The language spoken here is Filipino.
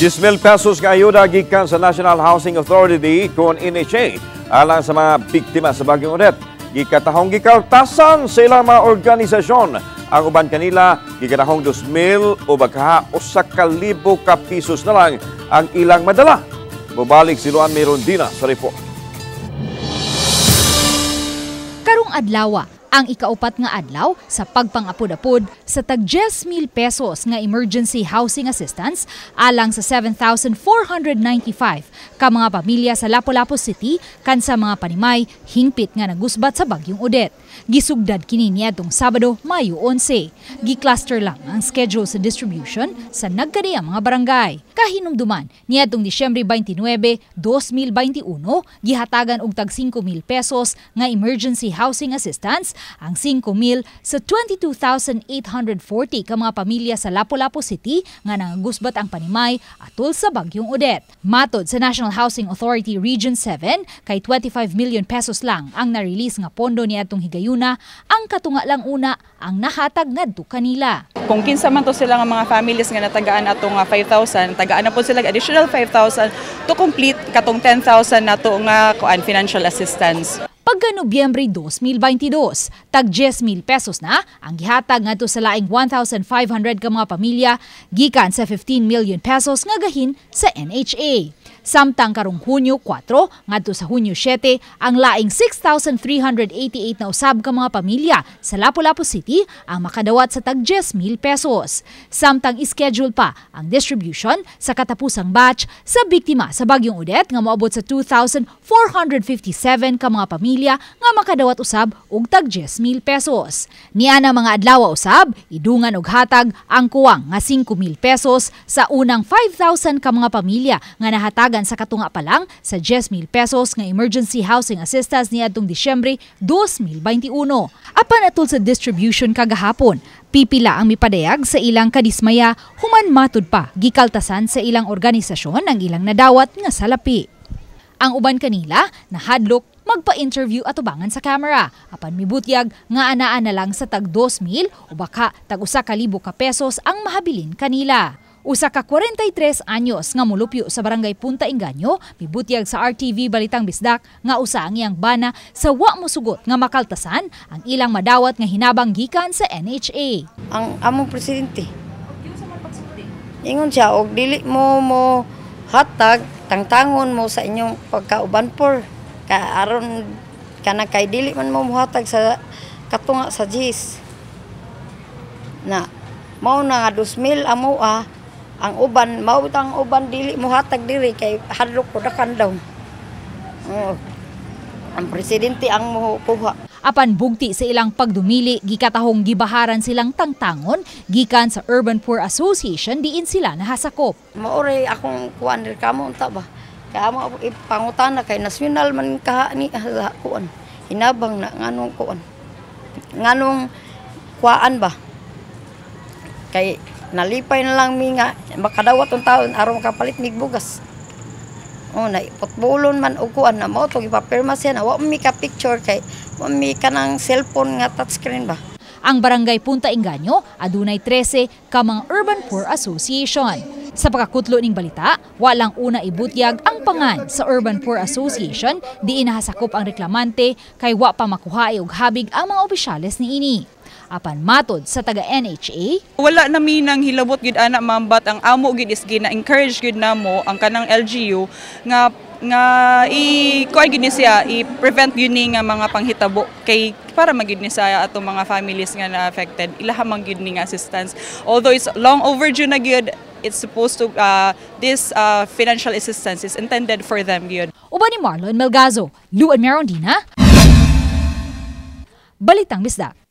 10,000 pesos nga ayuda gikan sa National Housing Authority kon NHA alang sa mga biktima sa Bagyong Odette. Gikatahong gikaltasan sa ilang mga organisasyon. Ang uban kanila gikatahong 2,000 o baka 1,000 ka pisos na lang ang ilang madala. Bubalik si Luan Merondina sa report. Karong adlaw, ang ikaupat nga adlaw sa pagpangapod-apod sa tag 10,000 pesos nga emergency housing assistance alang sa 7,495 ka mga pamilya sa Lapu-Lapu City kan sa mga panimay hingpit nga nagusbat sa Bagyong Odette. Gisugdad kini niadtong Sabado, Mayo 11. Gicluster lang ang schedule sa distribution sa nagkadiyang mga barangay. Kahinumduman, niadtong Disyembre 29, 2021, gihatagan og tag 5,000 pesos nga emergency housing assistance ang 5,000 sa 22,840 ka mga pamilya sa Lapu-Lapu City nga nangagusbat ang panimay atol sa Bagyong Odette. Matod sa National Housing Authority Region 7, kay 25 million pesos lang ang na-release nga pondo niadtong higayuna, ang katunga lang una ang nahatag ngadto kanila. Kung kinsa man to sila nga mga families nga natagaan ato nga 5,000, tagaan na po sila additional 5,000 to complete katong 10,000 nato nga financial assistance. Pagka Nobyembre 2022, tag 10,000 pesos na ang gihatag ngadto sa laing 1,500 ka mga pamilya gikan sa 15 million pesos nga gahin sa NHA. Samtang karong Hunyo 4 ngadto sa Hunyo 7, ang laing 6,388 na usab ka mga pamilya sa Lapu-Lapu City ang makadawat sa tag 10,000 pesos. Samtang ischedule pa ang distribution sa katapusang batch sa biktima sa Bagyong Odette nga moabot sa 2,457 ka mga pamilya nga makadawat usab og tag 10,000 pesos. Niana mga adlaw usab, idungan og hatag ang kuwang nga 5,000 pesos sa unang 5,000 ka mga pamilya nga nahatag sa katunga pa lang sa 10,000 pesos nga emergency housing assistance niadtong Disyembre 2021. Apan atol sa distribution kagahapon, pipila ang mipadayag sa ilang kadismaya human matud pa gikaltasan sa ilang organisasyon ang ilang nadawat nga salapi. Ang uban kanila nahadlok magpa-interview at ubangan sa camera. Apan mibutyag nga anaan na lang sa tag 2,000 o baka tag 1,000 ka pesos ang mahabilin kanila. Usa ka 43 anyos nga mulupyo sa barangay Punta Engaño, mibutyag sa RTV Balitang Bisdak nga usa ang iyang bana sa wa mosugot nga makaltasan ang ilang madawat nga hinabang gikan sa NHA. Ang among presidente. Ingon siya og dili mo hatag tangtangon mo sa inyong pagkauban por aron kana kay dili man mo hatag sa katunga sa GIS. Na mao na nga 2,000 amo ang uban mautang uban dili mo hatag diri kay hadlok ko dakan daw. Ang presidente ang mokuha. Apan bugti sa ilang pagdumili, gikatahong gibaharan silang tangtangon gikan sa Urban Poor Association diin sila nahasakop. Maoray akong kuan diri kamo unta ba. Kaya mo ipangutana kay nasyonal man kaha ni kuan. Hinabang na nganong kuan. Nganong kuan ba. Kay nalipay na lang mi nga makadawat ang taon aron makapalit mig bugas. Na ipotbulon man og kuan na mo to gipapirma siya na wa mi ka picture kay wa mi kanang cellphone nga touchscreen ba. Ang barangay Punta Engaño adunay 13 ka mga Urban Poor Association. Sa pagkakutlo ning balita, walang una ibutyag ang pangan sa Urban Poor Association diin nahasakop ang reklamante kay wa pa makuha og habig ang mga opisyales niini. Apan matod sa taga NHA, wala nami nang hilabot gid ana mambat ang amo gid is gina-encourage gid namo ang kanang LGU nga kuan gid ni siya i-prevent yun nga mga panghitabo kay para magid ni saya ato mga families nga na affected ilaha man gid ni nga assistance. Although it's long overdue na gid, it's supposed to this financial assistance is intended for them gid. Uban ni Marlon Melgazo, Luan Merondina, Balitang Bisdak.